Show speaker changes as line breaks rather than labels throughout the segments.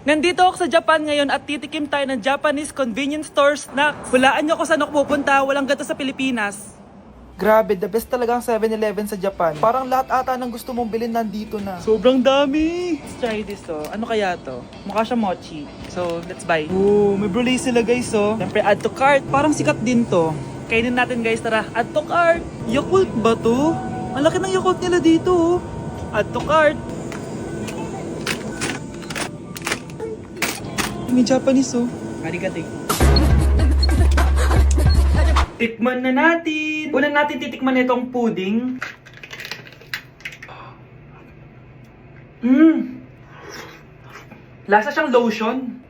Nandito ako sa Japan ngayon at titikim tayo ng Japanese convenience store snacks. Hulaan nyo kung saan ako pupunta, walang ganito sa Pilipinas.
Grabe, the best talaga ang 7-Eleven sa Japan. Parang lahat ata ng gusto mong bilhin nandito na.
Sobrang dami! Let's try this Ano kaya to? Mukha siya mochi. So, let's buy. May brulee sila guys Siyempre, add to cart. Parang sikat din to. Kainin natin guys, tara. Add to cart. Yakult ba to? Ang laki ng Yakult nila dito Add to cart. May Japanese Arigato. Tikman na natin. Una natin titikman itong pudding. Lasa siyang lotion.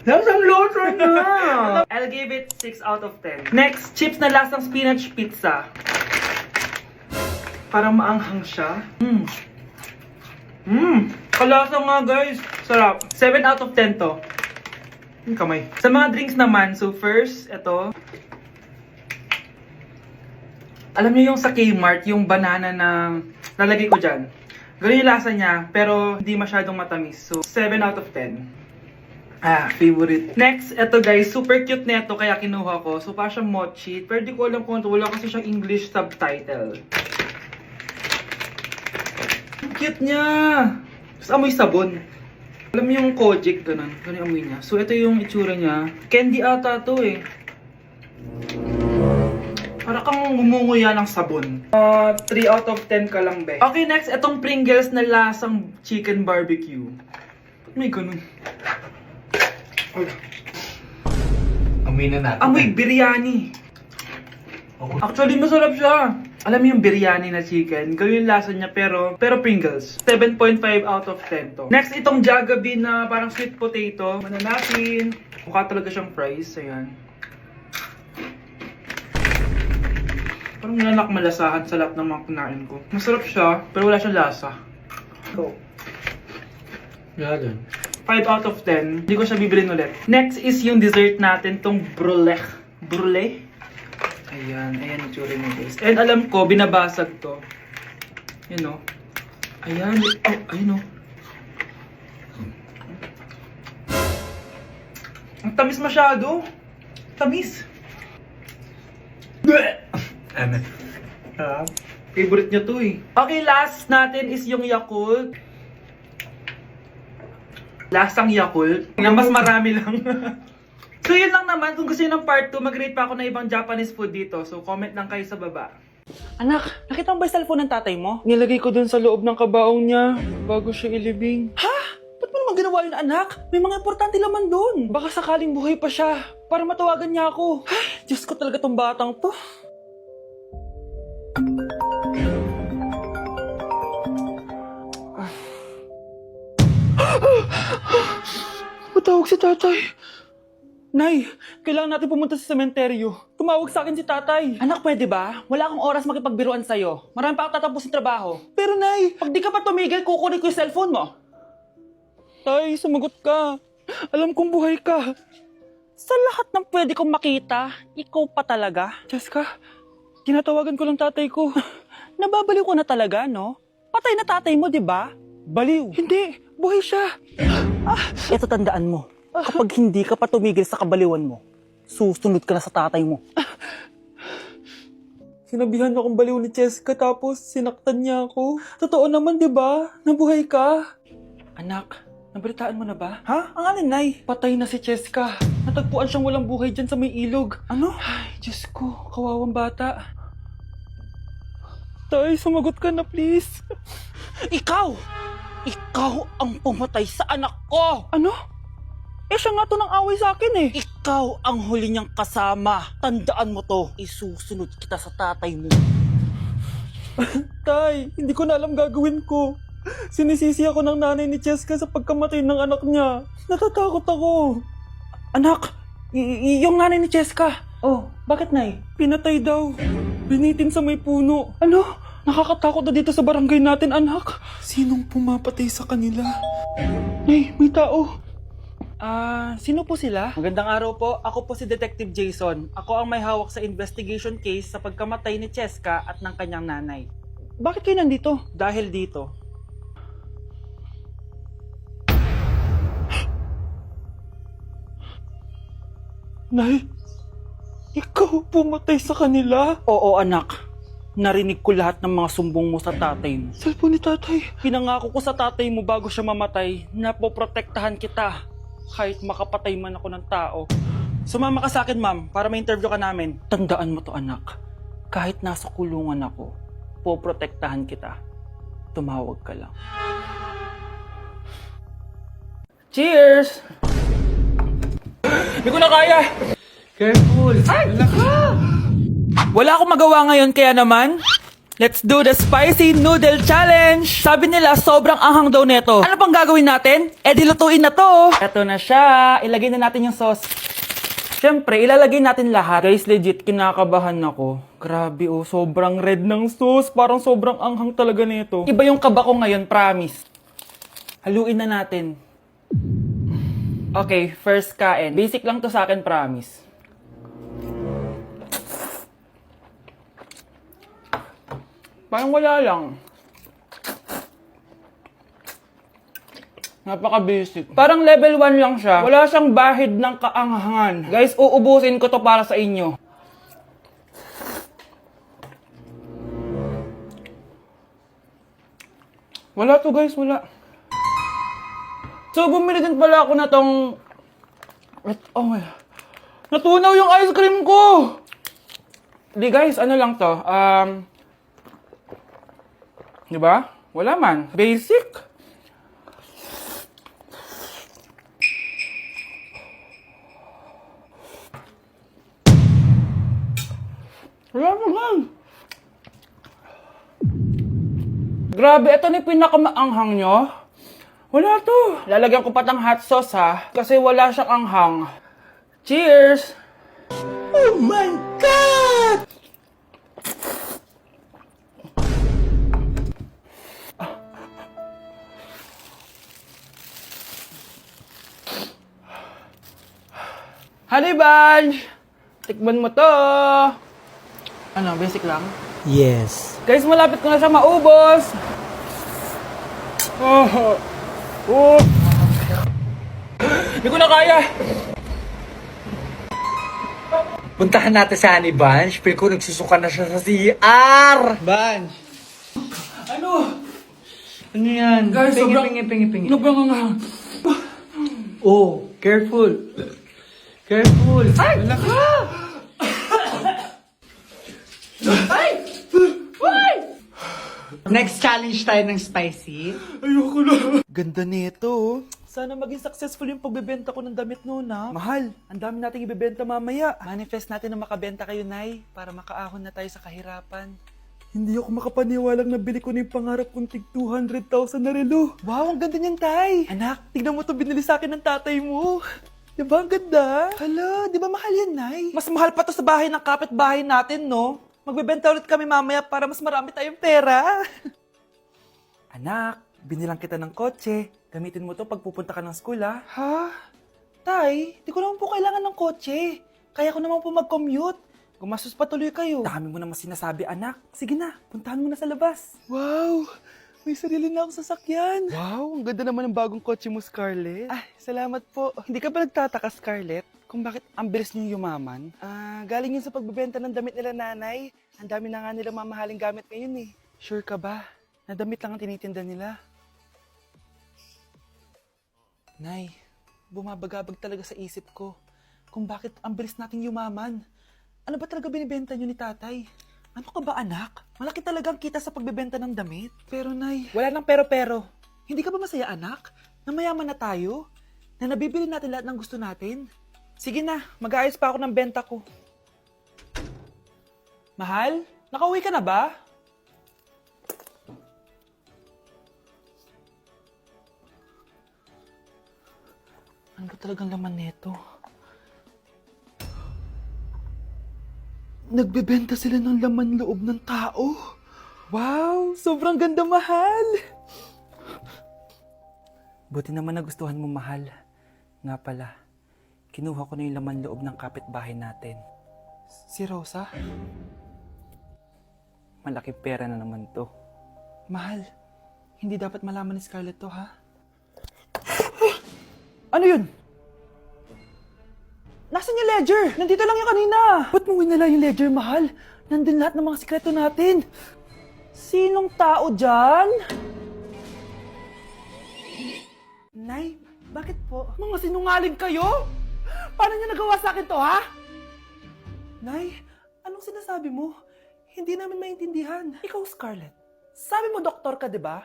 Lasang lotion na! I'll give it 6 out of 10. Next, chips na lasang spinach pizza. Parang maanghang siya. Kalasa nga guys. Sarap. 7 out of 10 to. Kamay. Sa mga drinks naman, so first, ito. Alam niyo yung sa Kmart, yung banana na nalagay ko dyan. Ganun yung lasa niya, pero hindi masyadong matamis. So, 7 out of 10. Favorite. Next, ito guys, super cute nito kaya kinuha ko. So, parang siyang mochi. Pero di ko alam kung ito. Wala kasi siyang English subtitle. Ang cute niya! Tapos amoy sabon. Alam mo yung Kojic, ganun. Ganun yung amoy niya. So, ito yung itsura niya. Candy ata to Para kang ngumunguya ng sabon. 3 out of 10 ka lang, be. Okay, next, itong Pringles na lasang chicken barbecue. Ba't may ganun?
Amoy na natin.
Amoy biryani. Actually, masarap siya. Alam mo yung biryani na chicken, ganun yung lasa niya pero Pringles. 7.5 out of 10 to. Next, itong Jollibee na parang sweet potato. Ano natin? Mukha talaga siyang fries. Ayan. Parang nanak malasahan sa lahat ng mga kinain ko. Masarap siya, pero wala siyang lasa. Go.
Yan.
5 out of 10. Hindi ko siya bibilin ulit. Next is yung dessert natin, tong brulee. Brulee? Ayan yung tsura niya guys. And alam ko, binabasag to. Yun Ayan. Ayun Ang tamis masyado. Tamis. Favorite niya to Okay, last natin is yung Yakult. Lasang Yakult. Mas marami lang. So yun lang naman. Kung gusto nyo ng part 2, mag-rate pa ako ng ibang Japanese food dito. So comment lang kayo sa baba. Anak, nakita mo ba yung cellphone ng tatay mo? Nilagay ko dun sa loob ng kabaong niya bago siya ilibing. Ha? Ba't mo naman ginawa yun, anak? May mga importante laman dun. Baka sakaling buhay pa siya para matawagan niya ako. Ay, Diyos ko talaga tong batang to. Matawag si tatay. Nay, kailangan natin pumunta sa sementeryo. Tumawag sa akin si tatay. Anak, pwede ba? Wala akong oras makipagbiruan sa'yo. Marami pa akong tatapusin trabaho. Pero nay, pag di ka pa tumigil, kukunin ko yung cellphone mo. Tay, sumagot ka. Alam kong buhay ka. Sa lahat ng pwede kong makita, ikaw pa talaga. Jessica, tinatawagan ko lang tatay ko. Nababaliw ko na talaga, no? Patay na tatay mo, di ba? Baliw. Hindi, buhay siya. Ito tandaan mo. Kapag hindi ka pa tumigil sa kabaliwan mo, susunod ka na sa tatay mo. Sinabihan akong baliw ni Cheska tapos sinaktan niya ako. Totoo naman, di ba? Nabuhay ka. Anak, nabalitaan mo na ba? Ha? Ang alin, Nay? Patay na si Cheska. Natagpuan siyang walang buhay dyan sa may ilog. Ano? Ay, Diyos ko, kawawang bata. Tay, sumagot ka na please. Ikaw! Ikaw ang pumatay sa anak ko! Ano? Siya nga to ng away sa akin Ikaw ang huli niyang kasama. Tandaan mo to. Isusunod kita sa tatay mo. Tay, hindi ko na alam gagawin ko. Sinisisi ako ng nanay ni Cheska sa pagkamatay ng anak niya. Natatakot ako. Anak, yung nanay ni Cheska. Oh, bakit nay? Pinatay daw. Binitin sa may puno. Ano? Nakakatakot na dito sa barangay natin, anak. Sinong pumapatay sa kanila? Nay, may tao. Sino po sila? Magandang araw po. Ako po si Detective Jason. Ako ang may hawak sa investigation case sa pagkamatay ni Cheska at ng kanyang nanay. Bakit kayo nandito? Dahil dito. Nay, ikaw pumatay sa kanila? Oo, anak. Narinig ko lahat ng mga sumbong mo sa tatay mo. Cellphone ni tatay. Pinangako ko sa tatay mo bago siya mamatay na poprotektahan kita kahit makapatay man ako ng tao. Sumama ka sa akin, ma'am, para ma-interview ka namin. Tandaan mo to, anak. Kahit nasa kulungan ako, poprotektahan kita. Tumawag ka lang. Cheers! Hindi ko na kaya!
Careful! Ay!
Wala akong magawa ngayon kaya naman, let's do the spicy noodle challenge! Sabi nila sobrang anghang daw neto. Ano pang gagawin natin? Eh dilutuin na to! Eto na siya! Ilagay na natin yung sauce. Siyempre, ilalagay natin lahat. Guys, legit, kinakabahan ako. Grabe oh, sobrang red ng sauce. Parang sobrang anghang talaga nito. Iba yung kaba ko ngayon, promise. Haluin na natin. Okay, first kain. Basic lang to sa akin, promise. Parang wala lang. Napaka-basic. Parang level 1 lang siya. Wala siyang bahid ng kaanghangan. Guys, uubusin ko to para sa inyo. Wala to guys, wala. So, bumili din pala ako na tong... Oh my... Natunaw yung ice cream ko! Di guys, ano lang to? Diba? Wala man. Basic. Wala naman. Grabe, ito na yung pinakamaanghang nyo. Wala to. Lalagyan ko pa ng hot sauce ha. Kasi wala siyang anghang. Cheers! Oh my God! Honey Bunch! Tikman mo to! Ano, basic lang?
Yes.
Guys, malapit ko na siya maubos! Oh! Hindi ko na kaya!
Puntahan natin sa Honey Bunch. Feel ko nagsusuka na siya sa CR!
Bunch!
Ano?
Ano yan?
Guys,
pingi.
sobrang anghang.
Oh, careful. Careful. Ay!
Wala ka!
Next challenge tayo ng spicy.
Ayoko na.
Ganda nito, oh.
Sana maging successful yung pagbebenta ko ng damit noon, ha? Mahal, ang dami nating ibebenta mamaya. Manifest natin na makabenta kayo, Nay, para makaahon na tayo sa kahirapan. Hindi ako makapaniwalang nabili ko na yung pangarap kong tig 200,000 na relo. Wow, ang ganda niyan, Tay. Anak, tignan mo to binili sa akin ng tatay mo. Diba ang ganda? Hala, di ba mahal yan, Nay? Mas mahal pa to sa bahay ng kapitbahay natin, no? Magbebenta ulit kami mamaya para mas marami tayong pera. Anak, binilang kita ng kotse. Gamitin mo to pag pupunta ka ng school, ha? Ha? Tay, di ko naman po kailangan ng kotse. Kaya ko naman po mag-commute. Gumastos pa tuloy kayo. Dami mo naman sinasabi, anak. Sige na, puntahan mo na sa labas. Wow! May sarili na akong sasakyan. Wow, ang ganda naman ng bagong kotse mo, Scarlett. Ah, salamat po. Hindi ka ba nagtataka, Scarlett, kung bakit ang bilis niyong yumaman? Galing yun sa pagbebenta ng damit nila nanay. Ang dami na nga nila mamahaling gamit ngayon eh. Sure ka ba? Na damit lang ang tinitinda nila? Nay, bumabagabag talaga sa isip ko kung bakit ang bilis nating yumaman. Ano ba talaga binibenta niyo ni tatay? Ano ka ba anak? Malaki talagang kita sa pagbebenta ng damit. Pero nay, wala nang pero-pero. Hindi ka ba masaya anak? Na mayaman na tayo? Na nabibili natin lahat ng gusto natin? Sige na, mag-aayos pa ako ng benta ko. Mahal, nakauwi ka na ba? Ano ba talagang laman neto? Nagbebenta sila ng laman loob ng tao. Wow, sobrang ganda, mahal. Buti naman nagustuhan mo, mahal. Nga pala, kinuha ko na yung laman loob ng kapitbahay natin. Si Rosa? Malaki pera na naman to. Mahal, hindi dapat malaman ni Scarlett to, ha? Ano yun?
Nasaan yung ledger? Nandito lang yung kanina. Ba't mo winala yung ledger, mahal? Nandun lahat ng mga sikreto natin. Sinong tao dyan? Nay, bakit po? Mga sinungaling kayo? Paano niyo nagawa sa akin to, ha? Nay, anong sinasabi mo? Hindi namin maintindihan. Ikaw, Scarlett, sabi mo doktor ka, di ba?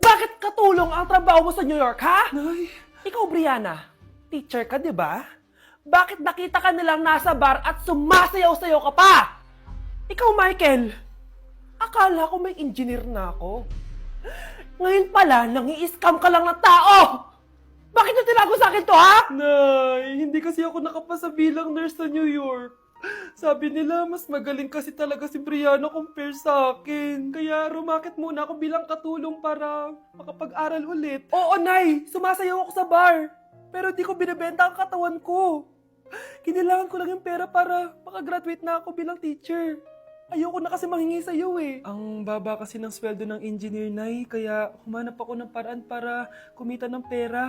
Bakit katulong ang trabaho mo sa New York, ha? Nay. Ikaw, Brianna, teacher ka, di ba? Bakit nakita ka nilang nasa bar at sumasayaw-sayaw ka pa? Ikaw, Michael, akala ko may engineer na ako. Ngayon pala, nangi-scam ka lang ng tao! Bakit niyo tinago sa akin to, ha? Nay, hindi kasi ako nakapasa bilang nurse sa New York. Sabi nila, mas magaling kasi talaga si Brianna compare sa akin. Kaya rumakit muna ako bilang katulong para makapag-aral ulit. Oo, Nay! Sumasayaw ako sa bar. Pero di ko binibenta ang katawan ko. Kinilangan ko lang yung pera para makagraduate na ako bilang teacher. Ayoko na kasi manghingi sa iyo eh. Ang baba kasi ng sweldo ng engineer, Nay, kaya humanap ako ng paraan para kumita ng pera.